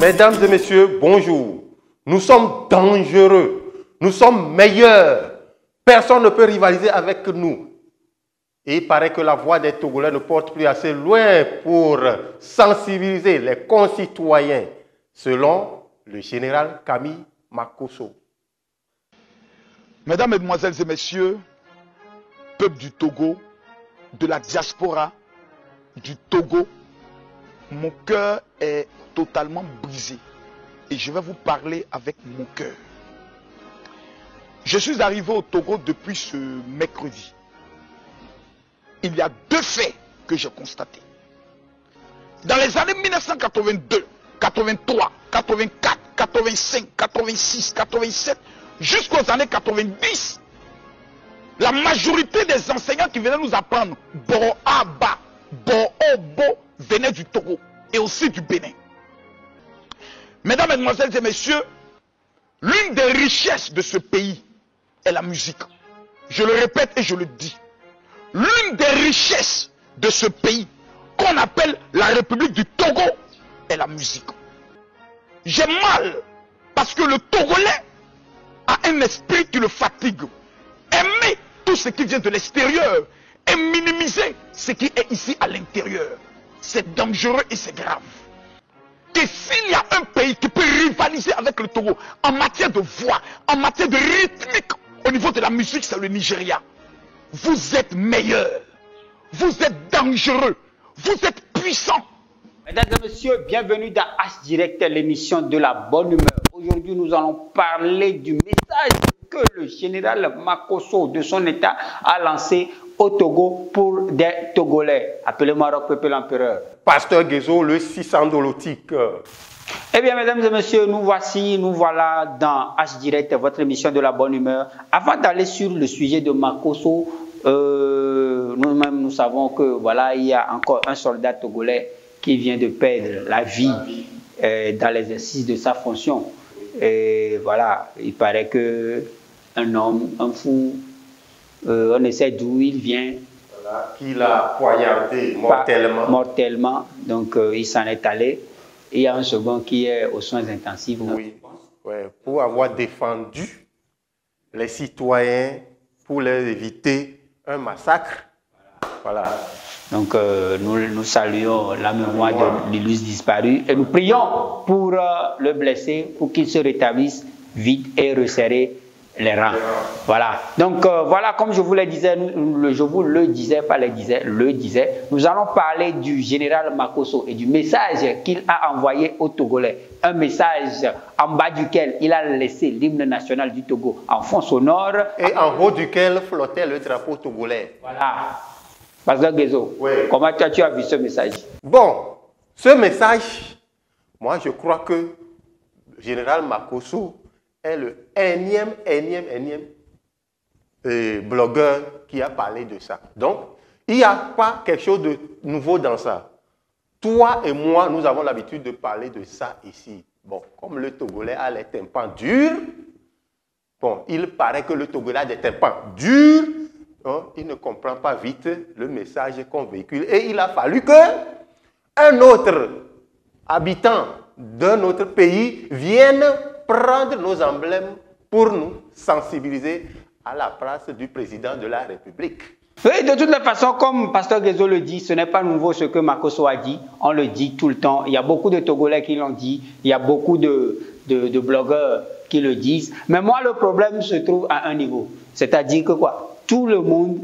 Mesdames et messieurs, bonjour. Nous sommes dangereux. Nous sommes meilleurs. Personne ne peut rivaliser avec nous. Et il paraît que la voix des Togolais ne porte plus assez loin pour sensibiliser les concitoyens, selon le général Camille Makosso. Mesdames, Mesdemoiselles et Messieurs, peuple du Togo, de la diaspora du Togo, mon cœur est totalement brisé et je vais vous parler avec mon cœur. Je suis arrivé au Togo depuis ce mercredi. Il y a deux faits que j'ai constatés. Dans les années 1982, 83, 84, 85, 86, 87, jusqu'aux années 90, la majorité des enseignants qui venaient nous apprendre Bo-Aba, Bo-Obo venaient du Togo et aussi du Bénin. Mesdames, Mesdemoiselles et Messieurs, l'une des richesses de ce pays est la musique. Je le répète et je le dis. L'une des richesses de ce pays, qu'on appelle la République du Togo, est la musique. J'ai mal parce que le Togolais a un esprit qui le fatigue. Aimer tout ce qui vient de l'extérieur et minimiser ce qui est ici à l'intérieur. C'est dangereux et c'est grave. Et s'il y a un pays qui peut rivaliser avec le Togo en matière de voix, en matière de rythmique, au niveau de la musique, c'est le Nigeria. Vous êtes meilleurs, vous êtes dangereux, vous êtes puissants. Mesdames et messieurs, bienvenue dans H Direct, l'émission de la bonne humeur. Aujourd'hui, nous allons parler du message que le général Makosso de son état a lancé au Togo pour des Togolais. Appelez-moi Rock Peuple l'Empereur. Pasteur Guézo, le 600 dolotique. Eh bien, mesdames et messieurs, nous voilà dans H Direct, votre émission de la bonne humeur. Avant d'aller sur le sujet de Makosso, nous-mêmes, nous savons que voilà, il y a encore un soldat togolais qui vient de perdre la vie dans l'exercice de sa fonction. Et voilà, il paraît que un homme, un fou, on ne sait d'où il vient. Voilà, qu'il a poignardé mortellement. Mortellement, donc il s'en est allé. Il y a un second qui est aux soins intensifs. Oui, ouais, pour avoir défendu les citoyens, pour leur éviter un massacre. Voilà. Donc nous saluons la mémoire de l'illustre disparu et nous prions pour le blessé, pour qu'il se rétablisse vite et resserrer les rangs. Voilà. Donc voilà, comme je vous le disais, nous allons parler du général Makosso et du message qu'il a envoyé aux Togolais. Un message en bas duquel il a laissé l'hymne national du Togo en fond sonore. Et en haut duquel flottait le drapeau togolais. Voilà. Pasteur Guézo, oui. Comment tu as vu ce message? Bon, ce message, moi je crois que le général Makosso est le énième blogueur qui a parlé de ça. Donc, il n'y a pas quelque chose de nouveau dans ça. Toi et moi, nous avons l'habitude de parler de ça ici. Bon, comme le Togolais a les tympans durs, bon, il paraît que le Togolais a des tympans durs, hein, il ne comprend pas vite le message qu'on véhicule. Et il a fallu qu'un autre habitant d'un autre pays vienne prendre nos emblèmes pour nous sensibiliser à la place du président de la République. Oui, de toute façon, comme Pasteur Guézo le dit, ce n'est pas nouveau ce que Makosso a dit. On le dit tout le temps. Il y a beaucoup de Togolais qui l'ont dit. Il y a beaucoup de blogueurs qui le disent. Mais moi, le problème se trouve à un niveau. C'est-à-dire que quoi? Tout le monde,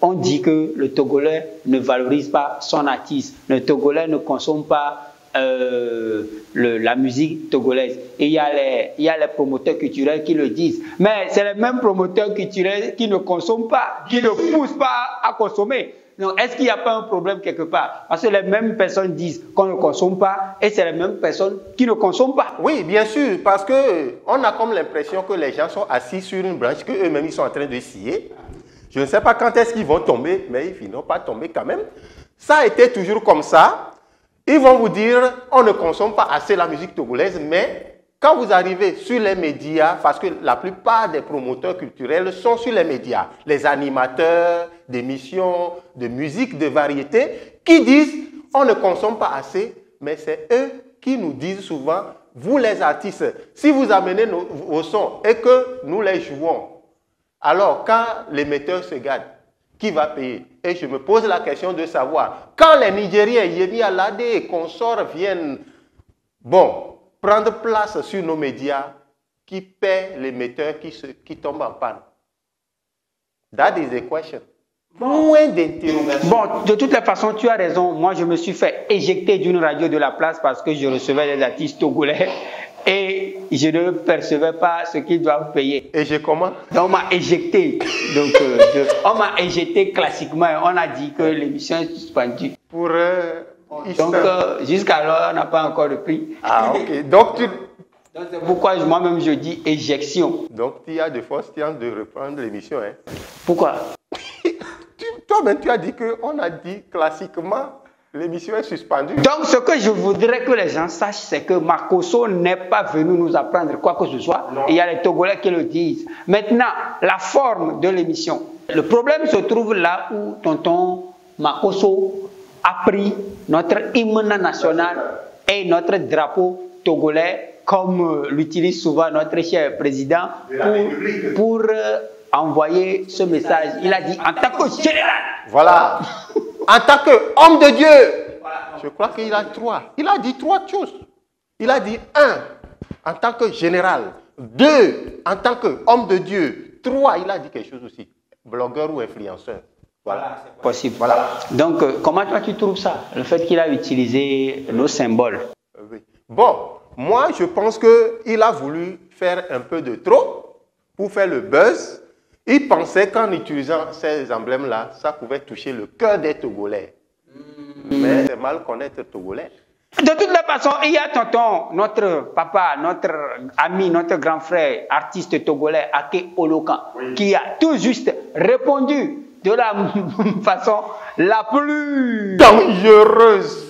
on dit que le Togolais ne valorise pas son artiste. Le Togolais ne consomme pas la musique togolaise. Et il y a les promoteurs culturels qui le disent. Mais c'est les mêmes promoteurs culturels qui ne consomment pas, qui ne poussent pas à consommer. Donc, est-ce qu'il n'y a pas un problème quelque part? Parce que les mêmes personnes disent qu'on ne consomme pas et c'est les mêmes personnes qui ne consomment pas. Oui, bien sûr, parce qu'on a comme l'impression que les gens sont assis sur une branche qu'eux-mêmes ils sont en train de scier. Je ne sais pas quand est-ce qu'ils vont tomber, mais ils finiront pas tomber quand même. Ça a été toujours comme ça. Ils vont vous dire, on ne consomme pas assez la musique togolaise, mais quand vous arrivez sur les médias, parce que la plupart des promoteurs culturels sont sur les médias, les animateurs d'émissions, de musique, de variété, qui disent, on ne consomme pas assez, mais c'est eux qui nous disent souvent, vous les artistes, si vous amenez vos sons et que nous les jouons, alors quand l'émetteur se garde, qui va payer? Et je me pose la question de savoir, quand les Nigériens, Yemi Alade et consorts viennent, prendre place sur nos médias, qui paie l'émetteur qui tombe en panne? That is the question. Moins d'interrogations. Bon, de toutes les façons, tu as raison. Moi, je me suis fait éjecter d'une radio de la place parce que je recevais des artistes togolais et je ne percevais pas ce qu'ils doivent payer. Et j'ai comment? Donc, on m'a éjecté. Donc, on m'a éjecté classiquement. On a dit que l'émission est suspendue. Pour donc, jusqu'alors, on n'a pas encore de prix. Ah, ok. Donc, c'est pourquoi moi-même je dis éjection. Donc, tu as de fortes chances de reprendre l'émission. Hein? Pourquoi? Toi-même, tu as dit qu'on a dit classiquement l'émission est suspendue. Donc, ce que je voudrais que les gens sachent, c'est que Makosso n'est pas venu nous apprendre quoi que ce soit. Non. Il y a les Togolais qui le disent. Maintenant, la forme de l'émission. Le problème se trouve là où tonton Makosso a pris notre hymne national et notre drapeau togolais, comme l'utilise souvent notre cher président, pour envoyer ce message. Il a dit en tant que général. Voilà. En tant qu'homme de Dieu. Je crois qu'il a trois. Il a dit trois choses. Il a dit en tant que général. 2, en tant qu'homme de Dieu. 3, il a dit quelque chose aussi. Blogueur ou influenceur. Voilà. C'est possible. Voilà. Donc, comment toi tu trouves ça? Le fait qu'il a utilisé nos symboles. Oui. Bon, moi je pense qu'il a voulu faire un peu de trop pour faire le buzz. Il pensait qu'en utilisant ces emblèmes-là, ça pouvait toucher le cœur des Togolais. Mais c'est mal connaître Togolais. De toutes les façons, il y a tonton, notre papa, notre ami, notre grand frère, artiste togolais, Ake Olokan, qui a tout juste répondu de la façon la plus dangereuse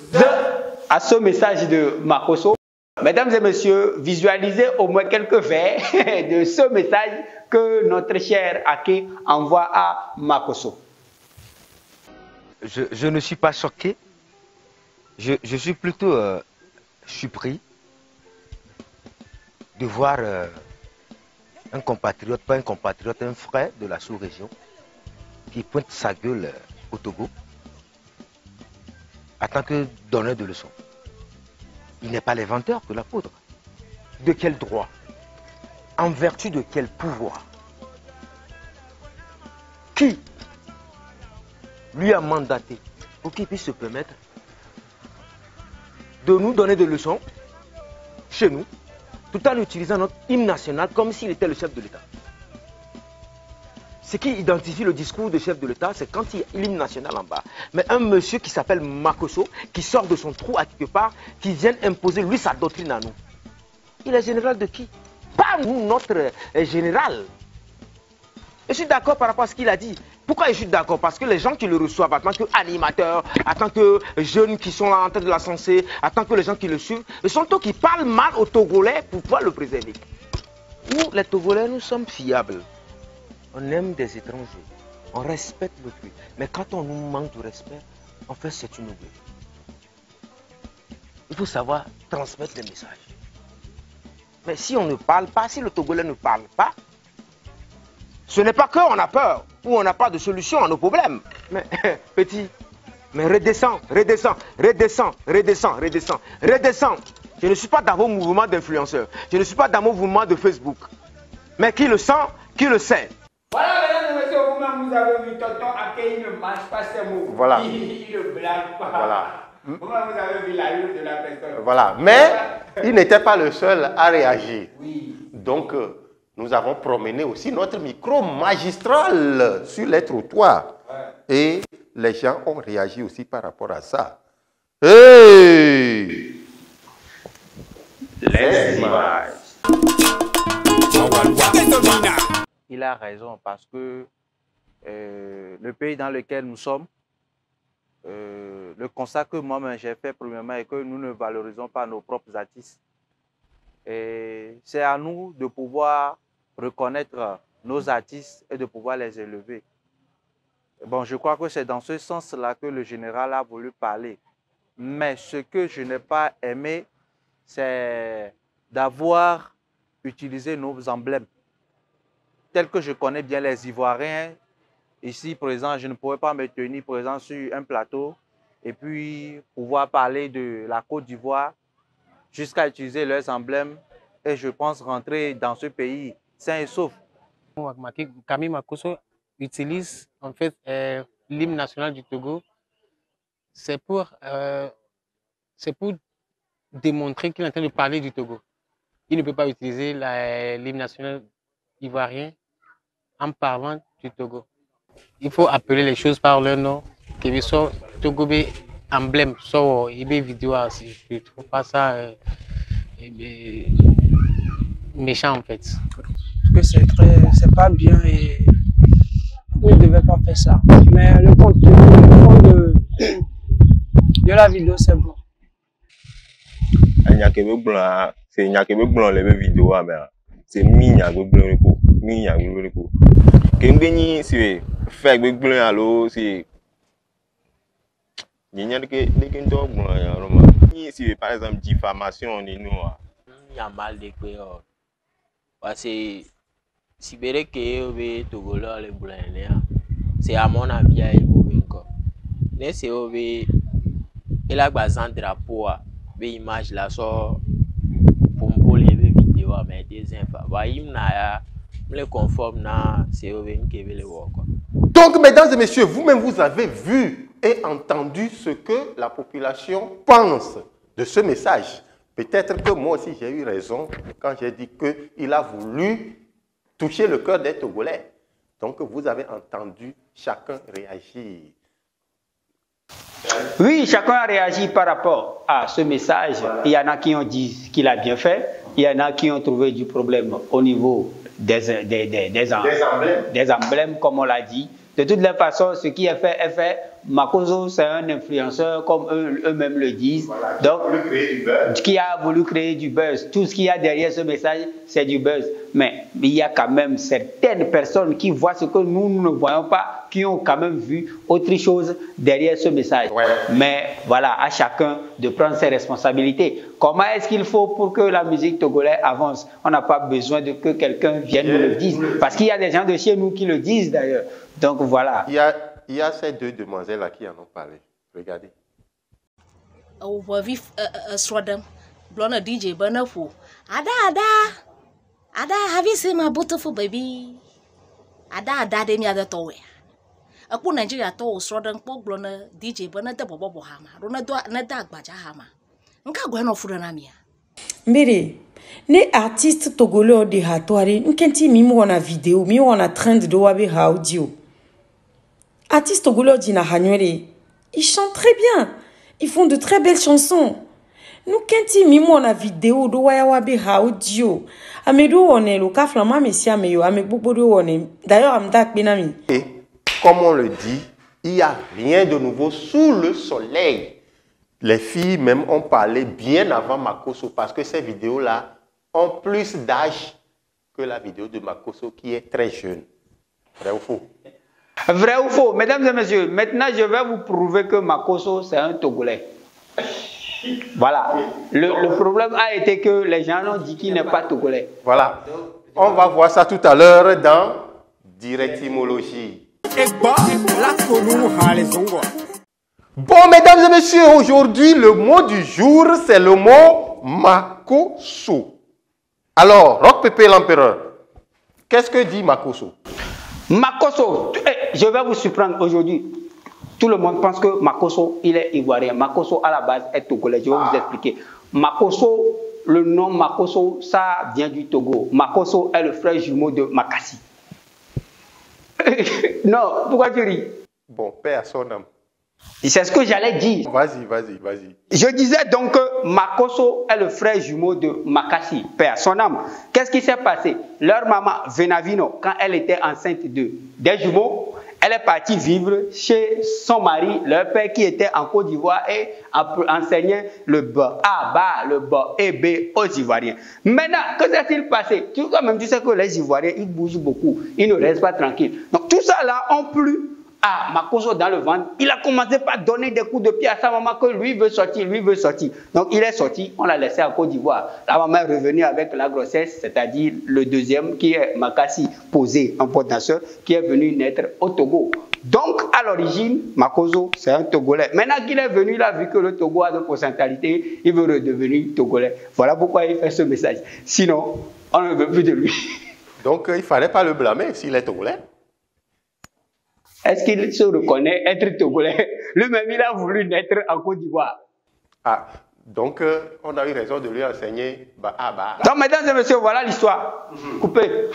à ce message de Makosso. Mesdames et messieurs, visualisez au moins quelques vers de ce message que notre cher Ake envoie à Makosso. Je ne suis pas choqué. Je suis plutôt surpris de voir un compatriote, pas un compatriote, un frère de la sous-région qui pointe sa gueule au Togo en tant que donneur de leçons. Il n'est pas l'inventeur de la poudre. De quel droit? En vertu de quel pouvoir? Qui lui a mandaté pour qu'il puisse se permettre de nous donner des leçons chez nous, tout en utilisant notre hymne national comme s'il était le chef de l'État? Ce qui identifie le discours du chef de l'État, c'est quand il y a l'hymne national en bas. Mais un monsieur qui s'appelle Makosso, qui sort de son trou à quelque part, qui vient imposer lui sa doctrine à nous. Il est général de qui? Pas nous, notre général. Je suis d'accord par rapport à ce qu'il a dit. Pourquoi je suis d'accord? Parce que les gens qui le reçoivent en tant qu'animateurs, en tant que jeunes qui sont là en train de la censer, en tant que les gens qui le suivent, ce sont eux qui parlent mal aux Togolais pour pouvoir le préserver. Nous, les Togolais, nous sommes fiables. On aime des étrangers. On respecte l'autrui. Mais quand on nous manque de respect, en fait, c'est une oubli. Il faut savoir transmettre les messages. Mais si on ne parle pas, si le Togolais ne parle pas, ce n'est pas qu'on a peur ou on n'a pas de solution à nos problèmes. Mais petit, mais redescends, redescends, redescends, redescends, redescends, redescends. Je ne suis pas dans vos mouvements d'influenceurs. Je ne suis pas dans vos mouvements de Facebook. Mais qui le sent, qui le sait. Voilà, mesdames et messieurs, vous-même, vous avez vu tonton Ake, il ne mange pas ses mots. Voilà. Il ne blague pas. Voilà. Vous-même, vous avez vu l'allure de la personne. Voilà. Mais il n'était pas le seul à réagir. Oui. Donc, nous avons promené aussi notre micro magistral sur les trottoirs. Ouais. Et les gens ont réagi aussi par rapport à ça. Hey! Les images. Il a raison parce que le pays dans lequel nous sommes, le constat que moi-même j'ai fait premièrement est que nous ne valorisons pas nos propres artistes. Et c'est à nous de pouvoir reconnaître nos artistes et de pouvoir les élever. Bon, je crois que c'est dans ce sens-là que le général a voulu parler. Mais ce que je n'ai pas aimé, c'est d'avoir utilisé nos emblèmes. Tels que je connais bien les Ivoiriens, ici, par exemple, je ne pourrais pas me tenir, par exemple, sur un plateau et puis pouvoir parler de la Côte d'Ivoire jusqu'à utiliser leurs emblèmes et je pense rentrer dans ce pays sain et sauf. Camille Makosso utilise en fait l'hymne national du Togo. C'est pour démontrer qu'il est en train de parler du Togo. Il ne peut pas utiliser l'hymne national ivoirien en parlant du Togo. Il faut appeler les choses par leur nom. Que soit Togo be emblème, soit vidéo aussi. Je ne trouve pas ça méchant en fait. Parce que c'est pas bien et on ne devait pas faire ça. Mais le contenu de la vidéo c'est bon. C'est nyakebe blanc les vidéos c'est mi nyakebe blanc ko mi nyakebe blanc ko kembeni c'est fait blanc allo c'est nyanyake dekinto blanc ya roma ni c'est par exemple diffamation ni nous il y a mal de quoi parce que si bere que be togolais les blancs c'est à mon avis il faut encore mais c'est au be il a bazan drapeau be image là so pour les vidéos mais des infos bah il n'a le conforme na c'est au ben que le voir quoi. Donc, mesdames et messieurs, vous-même, vous avez vu et entendu ce que la population pense de ce message. Peut-être que moi aussi, j'ai eu raison quand j'ai dit qu'il a voulu toucher le cœur des Togolais. Donc, vous avez entendu chacun réagir. Oui, chacun a réagi par rapport à ce message. Il y en a qui ont dit qu'il a bien fait. Il y en a qui ont trouvé du problème au niveau des emblèmes, comme on l'a dit. De toutes les façons, ce qui est fait est fait. Makosso, c'est un influenceur, comme eux-mêmes le disent. Voilà, donc, qui a voulu créer du buzz. Tout ce qu'il y a derrière ce message, c'est du buzz. Mais il y a quand même certaines personnes qui voient ce que nous ne voyons pas, qui ont quand même vu autre chose derrière ce message. Ouais. Mais voilà, à chacun de prendre ses responsabilités. Comment est-ce qu'il faut pour que la musique togolaise avance? On n'a pas besoin de que quelqu'un vienne nous le dire. Parce qu'il y a des gens de chez nous qui le disent d'ailleurs. Donc voilà. Il y a ces deux demoiselles-là qui en ont parlé. Regardez. DJ Banafo. Ada, have you seen my beautiful baby? Ada, de mi ada towe. Aku Nigeria to Srodam po blona DJ Banada Bobo Hama. Rona do na dag baja hama. Nka gwa no fura na mia. Mbere, ne artiste togolais de hatware, nkenti mimi wana vidéo, mimi wana trend de wabe audio. Artistes togolais dina hanwere, ils chantent très bien. Ils font de très belles chansons. Nous kenti mimi wana vidéo do wabe audio. Amedo one lo ka flama mesia meyo ame bobodo one. D'ailleurs amdak benami. Et comme on le dit, il n'y a rien de nouveau sous le soleil. Les filles même ont parlé bien avant Makosso parce que ces vidéos-là ont plus d'âge que la vidéo de Makosso qui est très jeune. Vrai ou faux? Vrai ou faux? Mesdames et messieurs, maintenant je vais vous prouver que Makosso c'est un Togolais. Voilà. Le problème a été que les gens ont dit qu'il n'est pas Togolais. Voilà. On va voir ça tout à l'heure dans Directimologie. Bon, mesdames et messieurs, aujourd'hui, le mot du jour, c'est le mot Makosso. Alors, Rock Pépé l'Empereur, qu'est-ce que dit Makosso? Makosso, je vais vous surprendre aujourd'hui. Tout le monde pense que Makosso, il est ivoirien. Makosso, à la base, est togolais. Je vais vous expliquer. Makosso, le nom Makosso, ça vient du Togo. Makosso est le frère jumeau de Makassi. Non, pourquoi tu ris? Bon, paix à son âme. C'est ce que j'allais dire. Vas-y, vas-y, vas-y. Je disais donc que Makosso est le frère jumeau de Makassi, paix à son âme. Qu'est-ce qui s'est passé? Leur maman, Venavino, quand elle était enceinte des jumeaux, elle est partie vivre chez son mari, leur père qui était en Côte d'Ivoire et enseignait le ba, le ba et b aux Ivoiriens. Maintenant, que s'est-il passé? Tu sais que les Ivoiriens, ils bougent beaucoup, ils ne restent pas tranquilles. Donc tout ça là, ont plu à Makoso dans le ventre, il a commencé par donner des coups de pied à sa maman que lui veut sortir, lui veut sortir. Donc il est sorti, on l'a laissé à Côte d'Ivoire. La maman est revenue avec la grossesse, c'est-à-dire le deuxième qui est Makassi, posé en porte-nasseur, qui est venu naître au Togo. Donc à l'origine, Makoso, c'est un Togolais. Maintenant qu'il est venu, il a vu que le Togo a de potentialité, il veut redevenir Togolais. Voilà pourquoi il fait ce message. Sinon, on ne veut plus de lui. Donc il ne fallait pas le blâmer s'il est Togolais. Est-ce qu'il se reconnaît être Togolais? Lui-même, il a voulu naître en Côte d'Ivoire. Ah, donc on a eu raison de lui enseigner. Donc, mesdames et messieurs, voilà l'histoire. Coupez.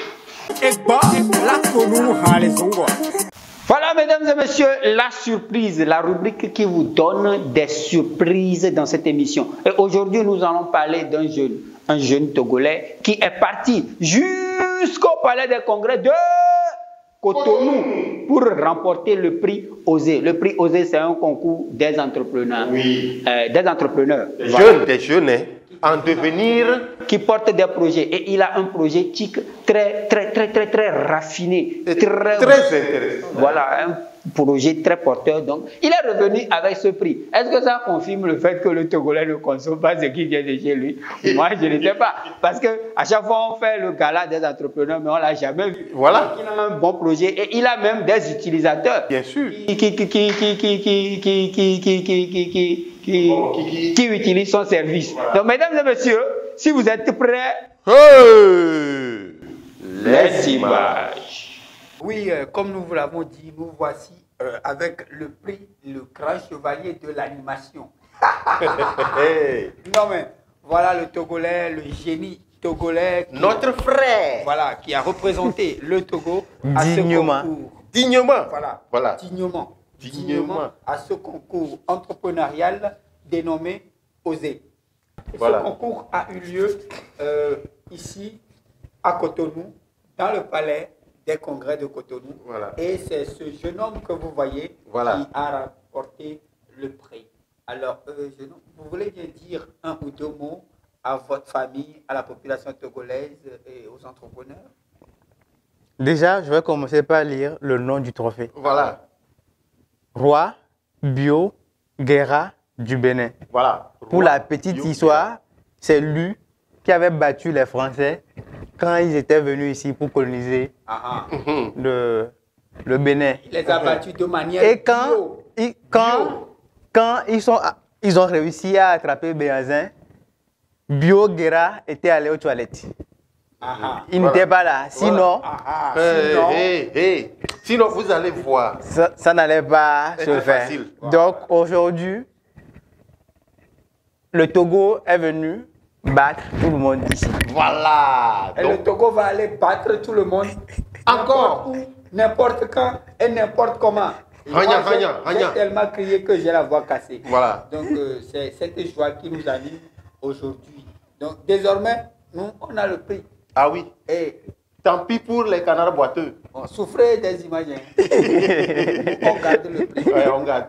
Voilà, mesdames et messieurs, la surprise, la rubrique qui vous donne des surprises dans cette émission. Et aujourd'hui, nous allons parler d'un jeune, un jeune Togolais qui est parti jusqu'au palais des congrès de Cotonou pour remporter le prix Osé. Le prix Osé, c'est un concours des entrepreneurs. Oui. Des entrepreneurs. Des jeunes en devenir. Qui portent des projets. Et il a un projet TIC très raffiné. Très intéressant. Voilà, un projet très porteur. Donc, il est revenu avec ce prix. Est-ce que ça confirme le fait que le Togolais ne consomme pas ce qui vient de chez lui? Moi, je ne sais pas. Parce qu'à chaque fois, on fait le gala des entrepreneurs, mais on ne l'a jamais vu. Voilà. Donc, il a un bon projet et il a même des utilisateurs. Bien sûr. Qui utilisent son service. Voilà. Donc, mesdames et messieurs, si vous êtes prêts, les images. Oui, comme nous vous l'avons dit, nous voici avec le prix, le grand chevalier de l'animation. Non mais, voilà le Togolais, le génie togolais. Notre frère. Voilà, qui a représenté le Togo dignement. À ce concours. Dignement. Voilà. Dignement à ce concours entrepreneurial dénommé Osé. Voilà. Ce concours a eu lieu ici à Cotonou, dans le palais des congrès de Cotonou. Voilà. Et c'est ce jeune homme que vous voyez qui a remporté le prix. Alors, jeune homme, vous voulez bien dire un ou deux mots à votre famille, à la population togolaise et aux entrepreneurs? Déjà, je vais commencer par lire le nom du trophée. Voilà. Roi Bio Guerra du Bénin. Voilà. Pour la petite histoire, c'est lui qui avait battu les Français quand ils étaient venus ici pour coloniser le Bénin. Il les a battus de manière Et quand ils ont réussi à attraper Béazin, Bio Guerra était allé aux toilettes. Il n'était pas là. Sinon, sinon, vous allez voir. Ça n'allait pas se faire. Facile. Donc aujourd'hui, le Togo est venu battre tout le monde ici. Voilà. Et le Togo va aller battre tout le monde. Encore. N'importe quand et n'importe comment. J'ai tellement crié que j'ai la voix cassée. Voilà. Donc c'est cette joie qui nous anime aujourd'hui. Donc désormais, nous, on a le prix. Ah oui. Et tant pis pour les canards boiteux. On souffrait des images. On garde le prix. Ouais, on garde.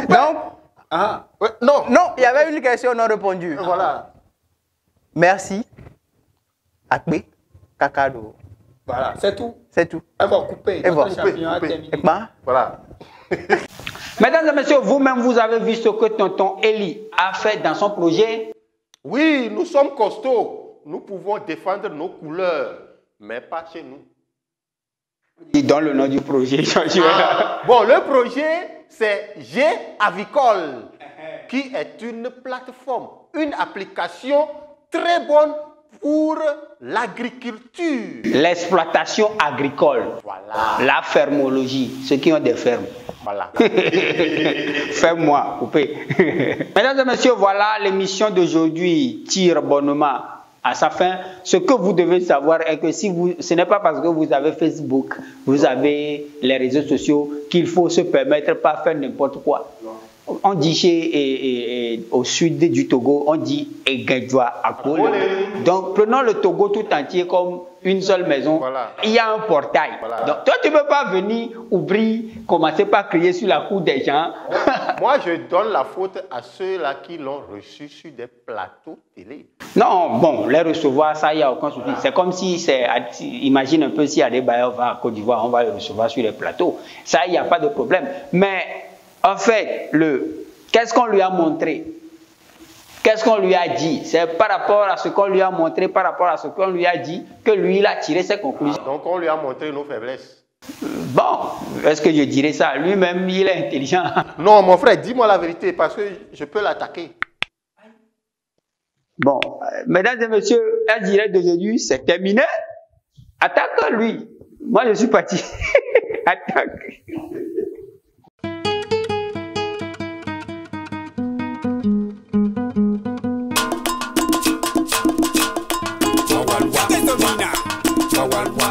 Donc, non, il y avait une question non répondue. Voilà. Merci. Akbe, Kakado. Voilà, c'est tout. C'est tout. Elle va couper. Notre champion a terminé. Voilà. Mesdames et messieurs, vous-même, vous avez vu ce que tonton Eli a fait dans son projet. Oui, nous sommes costauds. Nous pouvons défendre nos couleurs, mais pas chez nous. Dis donc le nom du projet. Bon, le projet, c'est G Avicole, qui est une plateforme, une application très bonne pour l'agriculture. L'exploitation agricole. Voilà. La fermologie, ceux qui ont des fermes. Voilà. Fais-moi couper. Mesdames et messieurs, voilà, l'émission d'aujourd'hui tire bonnement à sa fin. Ce que vous devez savoir est que ce n'est pas parce que vous avez Facebook, vous avez les réseaux sociaux qu'il faut se permettre de pas faire n'importe quoi. On dit au sud du Togo, on dit Egedjoa Akole. Donc prenons le Togo tout entier comme une seule maison, il y a un portail. Donc toi, tu ne peux pas venir ouvrir, commencer par crier sur la cour des gens. Moi, je donne la faute à ceux-là qui l'ont reçu sur des plateaux télé. Non, bon, les recevoir, ça, il n'y a aucun souci. C'est comme si, imagine un peu si Adebayor va à Côte d'Ivoire, on va le recevoir sur les plateaux. Ça, il n'y a pas de problème. Mais en fait, qu'est-ce qu'on lui a montré? Qu'est-ce qu'on lui a dit? C'est par rapport à ce qu'on lui a montré, par rapport à ce qu'on lui a dit, que lui, il a tiré ses conclusions. Donc, on lui a montré nos faiblesses. Bon, est-ce que je dirais ça? Lui-même, il est intelligent. Non, mon frère, dis-moi la vérité, parce que je peux l'attaquer. Bon, mesdames et messieurs, un direct d'aujourd'hui, c'est terminé. Attaque-lui. Moi, je suis parti. Attaque. Wow, wow, wow.